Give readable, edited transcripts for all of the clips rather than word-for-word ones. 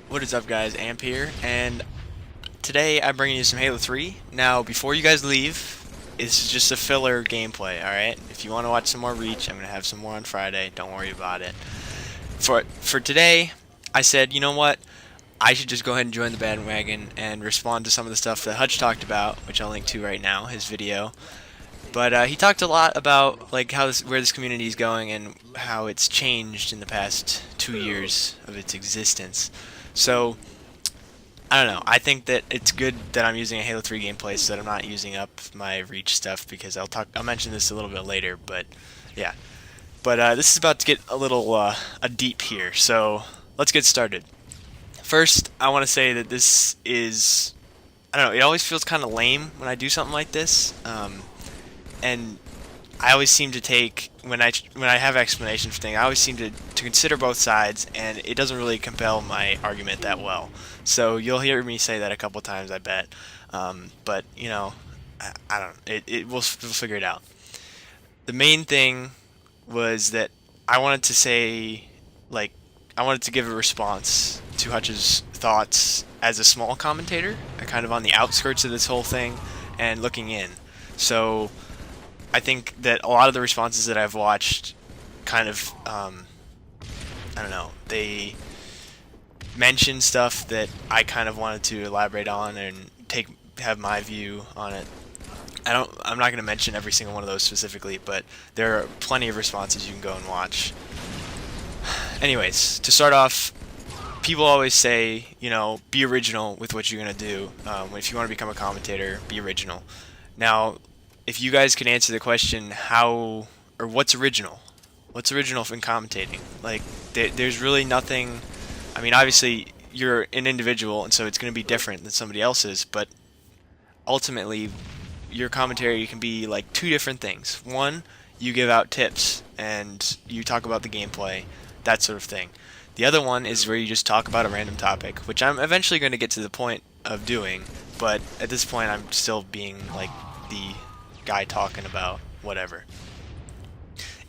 What is up, guys? Amp here, and today I'm bringing you some Halo 3. Now, before you guys leave, this is just a filler gameplay, alright? If you want to watch some more Reach, I'm going to have some more on Friday. Don't worry about it. For today, I said, you know what? I should just go ahead and join the bandwagon and respond to some of the stuff that Hutch talked about, which I'll link to right now, his video. But he talked a lot about like where this community is going and how it's changed in the past 2 years of its existence. So I don't know. I think that it's good that I'm using a Halo 3 gameplay so that I'm not using up my Reach stuff because I'll mention this a little bit later. But yeah. But this is about to get a little a deep here. So let's get started. First, I want to say that this is I don't know. It always feels kind of lame when I do something like this. And I always seem to take when I have explanation for things, I always seem to consider both sides, and it doesn't really compel my argument that well. So you'll hear me say that a couple times, I bet. But you know, I don't. We'll figure it out. The main thing was that I wanted to say, like, I wanted to give a response to Hutch's thoughts as a small commentator, kind of on the outskirts of this whole thing, and looking in. So I think that a lot of the responses that I've watched kind of, I don't know, they mention stuff that I kind of wanted to elaborate on and have my view on it. I'm not going to mention every single one of those specifically, but there are plenty of responses you can go and watch. Anyways, to start off, people always say, you know, be original with what you're going to do. If you want to become a commentator, be original. Now, if you guys could answer the question, how or what's original? What's original in commentating? Like, there's really nothing. I mean, obviously, you're an individual, and so it's going to be different than somebody else's, but ultimately, your commentary can be like two different things. One, you give out tips and you talk about the gameplay, that sort of thing. The other one is where you just talk about a random topic, which I'm eventually going to get to the point of doing, but at this point I'm still being like the guy talking about whatever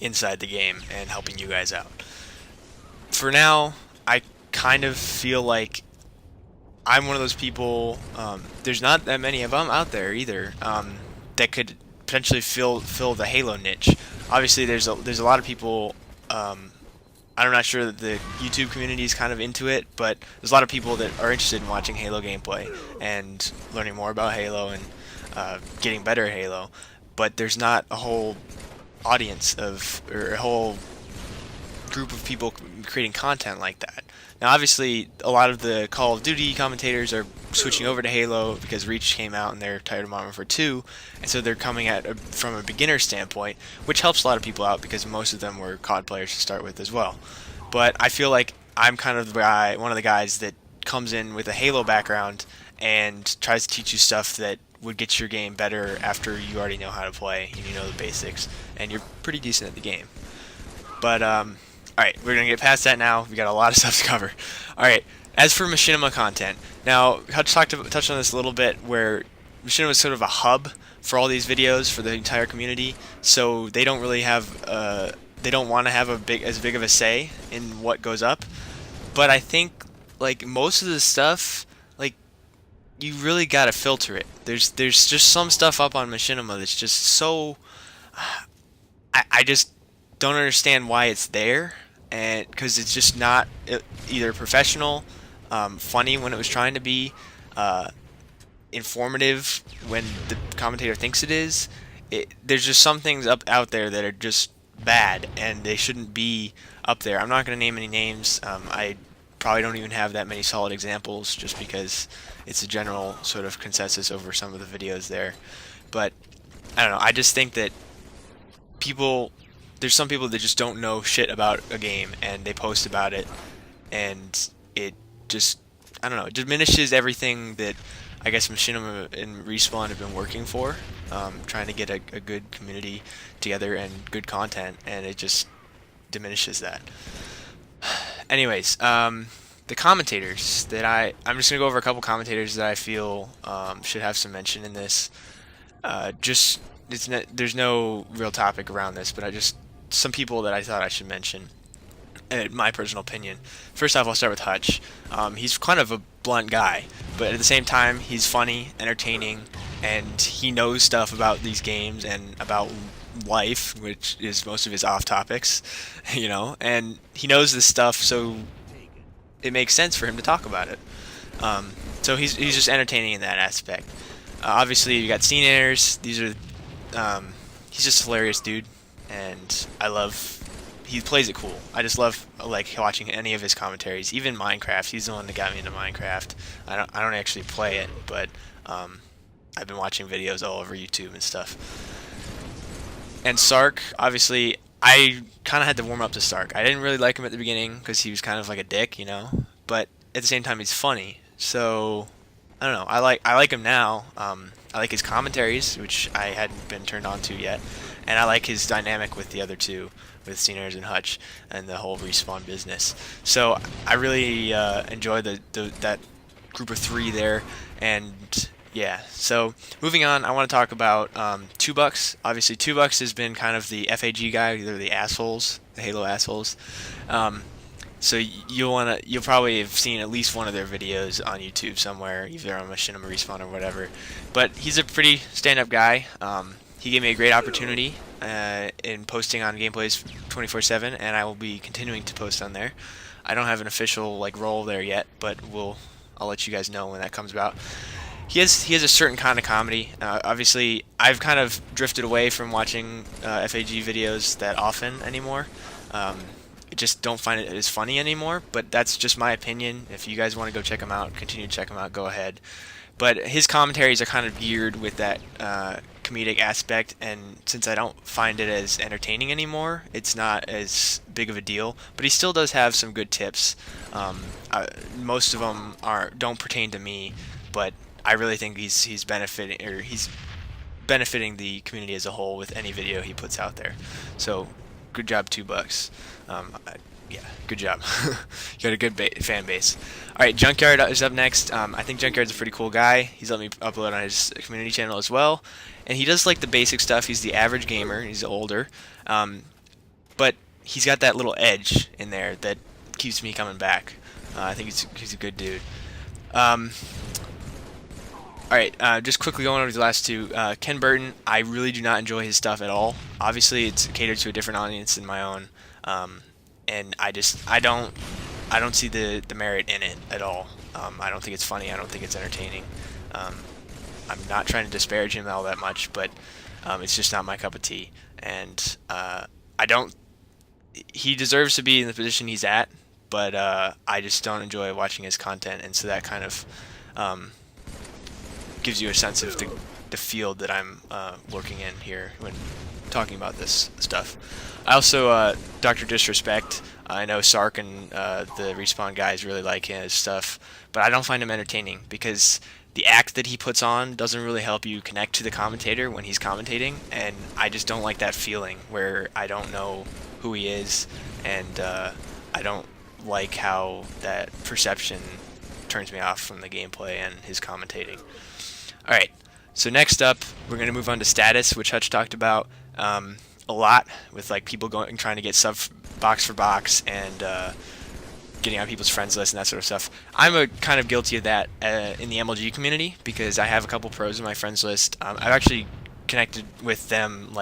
inside the game and helping you guys out. For now, I kind of feel like I'm one of those people. There's not that many of them out there either that could potentially fill the Halo niche. Obviously, there's a lot of people. I'm not sure that the YouTube community is kind of into it, but there's a lot of people that are interested in watching Halo gameplay and learning more about Halo and getting better at Halo. But there's not a whole audience or a whole group of people creating content like that. Now, obviously, a lot of the Call of Duty commentators are switching over to Halo because Reach came out and they're tired of Modern Warfare 2, and so they're coming from a beginner standpoint, which helps a lot of people out because most of them were COD players to start with as well. But I feel like I'm kind of one of the guys that comes in with a Halo background and tries to teach you stuff that would get your game better after you already know how to play and you know the basics, and you're pretty decent at the game. But alright, we're going to get past that now. We got a lot of stuff to cover. Alright, as for machinima content, now, Hutch touched on this a little bit, where machinima is sort of a hub for all these videos for the entire community, so they don't really have, they don't want to have as big of a say in what goes up. But I think, like, most of the stuff, like, you really gotta filter it. There's just some stuff up on machinima that's just so, I just don't understand why it's there, and because it's just not either professional, funny when it was trying to be, informative when the commentator thinks it is. There's just some things out there that are just bad, and they shouldn't be up there. I'm not going to name any names. I probably don't even have that many solid examples, just because it's a general sort of consensus over some of the videos there. But I don't know. I just think that there's some people that just don't know shit about a game and they post about it, and it just, I don't know, it diminishes everything that I guess Machinima and Respawn have been working for, trying to get a good community together and good content, and it just diminishes that. Anyways, the commentators that I'm just gonna go over a couple commentators that I feel should have some mention in this. There's no real topic around this, but some people that I thought I should mention. in my personal opinion. First off, I'll start with Hutch. He's kind of a blunt guy, but at the same time, he's funny, entertaining, and he knows stuff about these games and about life, which is most of his off topics, and he knows this stuff, so it makes sense for him to talk about it. So he's just entertaining in that aspect. Obviously, you got scene airs. These are he's just a hilarious dude, and I love. He plays it cool. I just love like watching any of his commentaries, even Minecraft. He's the one that got me into Minecraft. I don't actually play it, but I've been watching videos all over YouTube and stuff. And Sark, obviously, I kind of had to warm up to Sark. I didn't really like him at the beginning because he was kind of like a dick, But at the same time, he's funny. So I don't know. I like him now. I like his commentaries, which I hadn't been turned on to yet, and I like his dynamic with the other two, with Sceners and Hutch, and the whole respawn business. So I really enjoy that group of three there, and yeah. So moving on, I want to talk about Two Bucks. Obviously, Two Bucks has been kind of the FAG guy. They're the assholes, the Halo assholes. So you'll probably have seen at least one of their videos on YouTube somewhere, either on Machinima Respawn or whatever. But he's a pretty stand-up guy. He gave me a great opportunity in posting on gameplays 24/7, and I will be continuing to post on there. I don't have an official role there yet, but I'll let you guys know when that comes about. He has a certain kind of comedy. Obviously, I've kind of drifted away from watching FAG videos that often anymore. I just don't find it as funny anymore, but that's just my opinion. If you guys want to go check him out, continue to check him out, go ahead. But his commentaries are kind of geared with that comedic aspect, and since I don't find it as entertaining anymore, it's not as big of a deal. But he still does have some good tips. Most of them don't pertain to me, but I really think he's benefiting the community as a whole with any video he puts out there. So good job, $2. Yeah, good job. You got a good fan base. All right, Junkyard is up next. I think Junkyard's a pretty cool guy. He's let me upload on his community channel as well, and he does like the basic stuff. He's the average gamer. He's older, but he's got that little edge in there that keeps me coming back. I think he's a good dude. All right, just quickly going over the last two. Ken Burton, I really do not enjoy his stuff at all. Obviously, it's catered to a different audience than my own, and I don't see the merit in it at all. I don't think it's funny. I don't think it's entertaining. I'm not trying to disparage him all that much, but it's just not my cup of tea. And I don't. He deserves to be in the position he's at, but I just don't enjoy watching his content, and so that kind of gives you a sense of the field that I'm working in here when talking about this stuff. I also, Dr. Disrespect, I know Sark and the Respawn guys really like his stuff, but I don't find him entertaining because the act that he puts on doesn't really help you connect to the commentator when he's commentating, and I just don't like that feeling where I don't know who he is, and I don't like how that perception turns me off from the gameplay and his commentating. Alright, so next up, we're going to move on to status, which Hutch talked about a lot, with people trying to get sub box for box and getting on people's friends list and that sort of stuff. I'm kind of guilty of that in the MLG community because I have a couple pros in my friends list. I've actually connected with them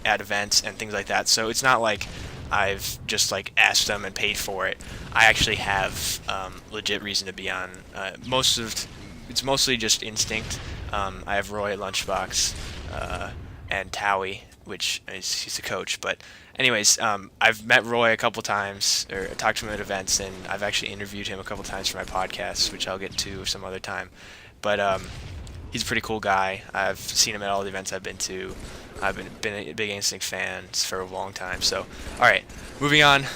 at events and things like that, so it's not like I've just asked them and paid for it. I actually have legit reason to be on. It's mostly just instinct. I have Roy at Lunchbox and Towie, which he's a coach. But anyways, I've met Roy a couple times, or talked to him at events, and I've actually interviewed him a couple times for my podcast, which I'll get to some other time. But he's a pretty cool guy. I've seen him at all the events I've been to. I've been a big Instinct fan for a long time. So, all right, moving on.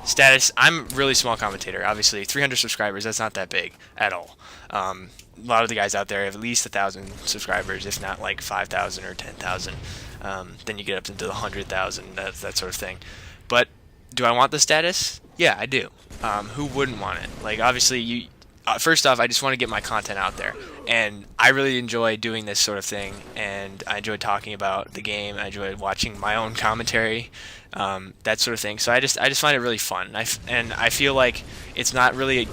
Status. I'm a really small commentator. Obviously, 300 subscribers. That's not that big at all. A lot of the guys out there have at least 1,000 subscribers, if not 5,000 or 10,000. Then you get up into the 100,000, that sort of thing. But do I want the status? Yeah, I do. Who wouldn't want it? Obviously, first off, I just want to get my content out there, and I really enjoy doing this sort of thing, and I enjoy talking about the game. I enjoy watching my own commentary, that sort of thing. So I just find it really fun, and I feel like it's not really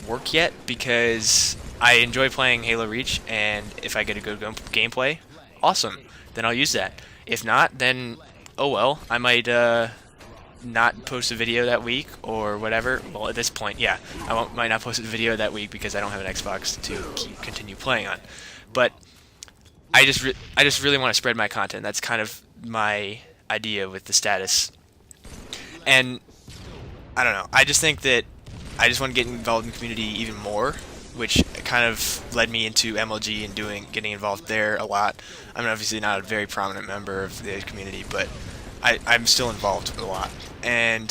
work yet because I enjoy playing Halo Reach, and if I get a good gameplay, awesome, then I'll use that. If not, then oh well, I might not post a video that week or whatever. Well, at this point, yeah, might not post a video that week because I don't have an Xbox to continue playing on. But I just really want to spread my content. That's kind of my idea with the status. And I don't know. I just think that I just want to get involved in the community even more, which kind of led me into MLG and getting involved there a lot. I'm obviously not a very prominent member of the community, but I'm still involved a lot. And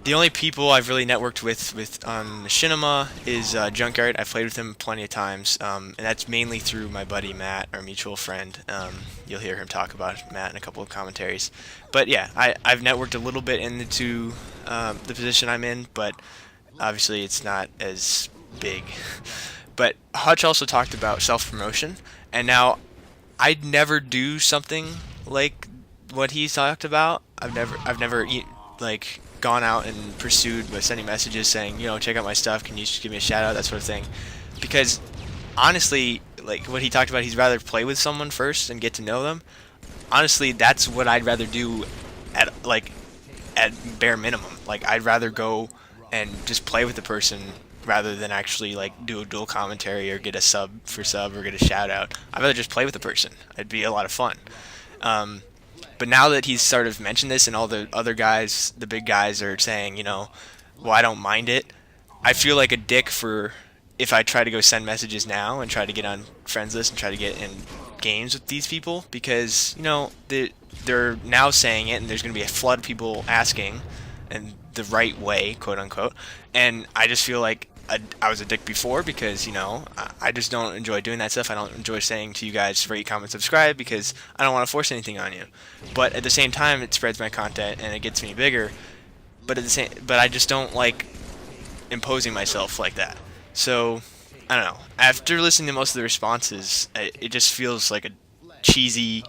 the only people I've really networked with on Machinima is Junkyard. I've played with him plenty of times, and that's mainly through my buddy Matt, our mutual friend. You'll hear him talk about Matt in a couple of commentaries. But yeah, I've networked a little bit into the position I'm in, but obviously it's not as big. But Hutch also talked about self-promotion, and now I'd never do something like what he talked about. I've never like gone out and pursued by sending messages saying, check out my stuff, can you just give me a shout out, that sort of thing. Because honestly, like what he talked about, he'd rather play with someone first and get to know them. Honestly, that's what I'd rather do at bare minimum. Like I'd rather go and just play with the person rather than actually like do a dual commentary or get a sub or get a shout out. I'd rather just play with the person. It'd be a lot of fun. But now that he's sort of mentioned this and all the other guys, the big guys are saying, well, I don't mind it, I feel like a dick if I try to go send messages now and try to get on friends list and try to get in games with these people because, they're now saying it and there's going to be a flood of people asking and the right way, quote unquote. And I just feel like I was a dick before because, I just don't enjoy doing that stuff. I don't enjoy saying to you guys rate, comment, subscribe because I don't want to force anything on you. But at the same time, it spreads my content and it gets me bigger. But I just don't like imposing myself like that. So I don't know. After listening to most of the responses, it just feels like a cheesy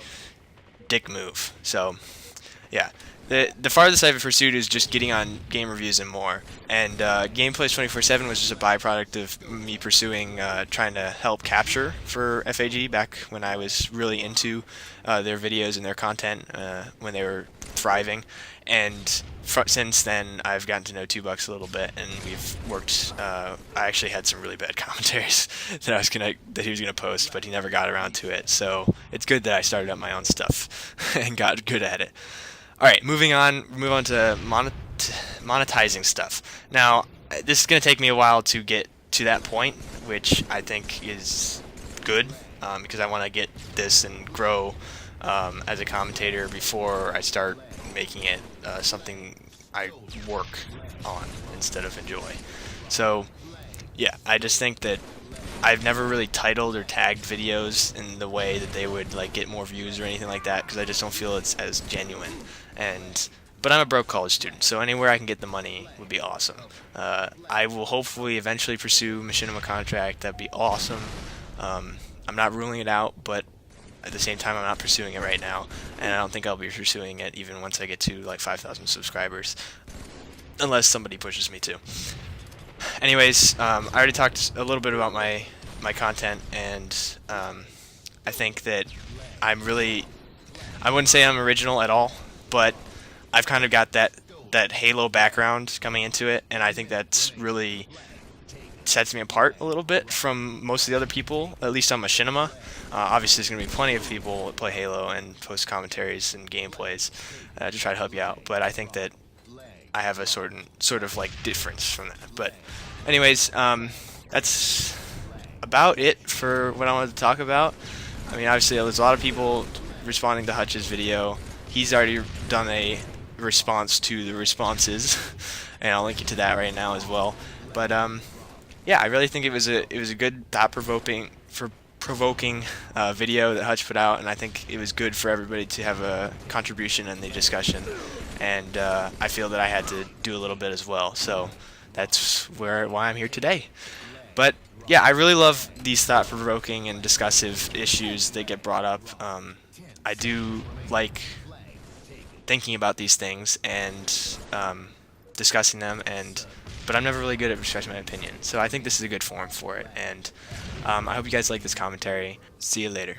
dick move. So yeah. The farthest I've pursued is just getting on game reviews and more. And Gameplays 24/7 was just a byproduct of me pursuing trying to help capture for FAG back when I was really into their videos and their content when they were thriving. And since then, I've gotten to know Two-Bucks a little bit, and we've worked. I actually had some really bad commentaries that he was gonna post, but he never got around to it. So it's good that I started up my own stuff and got good at it. All right, move on to monetizing stuff. Now, this is going to take me a while to get to that point, which I think is good because I want to get this and grow as a commentator before I start making it something I work on instead of enjoy. So, yeah, I just think that I've never really titled or tagged videos in the way that they would like get more views or anything like that because I just don't feel it's as genuine. But I'm a broke college student, so anywhere I can get the money would be awesome. I will hopefully eventually pursue Machinima contract. That'd be awesome. I'm not ruling it out, but at the same time, I'm not pursuing it right now, and I don't think I'll be pursuing it even once I get to like 5,000 subscribers, unless somebody pushes me to. Anyways, I already talked a little bit about my content, and I think that I wouldn't say I'm original at all, but I've kind of got that Halo background coming into it, and I think that's really sets me apart a little bit from most of the other people, at least on Machinima. Obviously, there's going to be plenty of people that play Halo and post commentaries and gameplays to try to help you out, but I think that I have a sort of like difference from that. But anyways, that's about it for what I wanted to talk about. I mean, obviously, there's a lot of people responding to Hutch's video. He's already done a response to the responses, and I'll link you to that right now as well. But yeah, I really think it was a good thought-provoking video that Hutch put out, and I think it was good for everybody to have a contribution in the discussion. And I feel that I had to do a little bit as well. So that's why I'm here today. But yeah, I really love these thought-provoking and discussive issues that get brought up. I do like thinking about these things and discussing them, but I'm never really good at expressing my opinion. So I think this is a good forum for it, and I hope you guys like this commentary. See you later.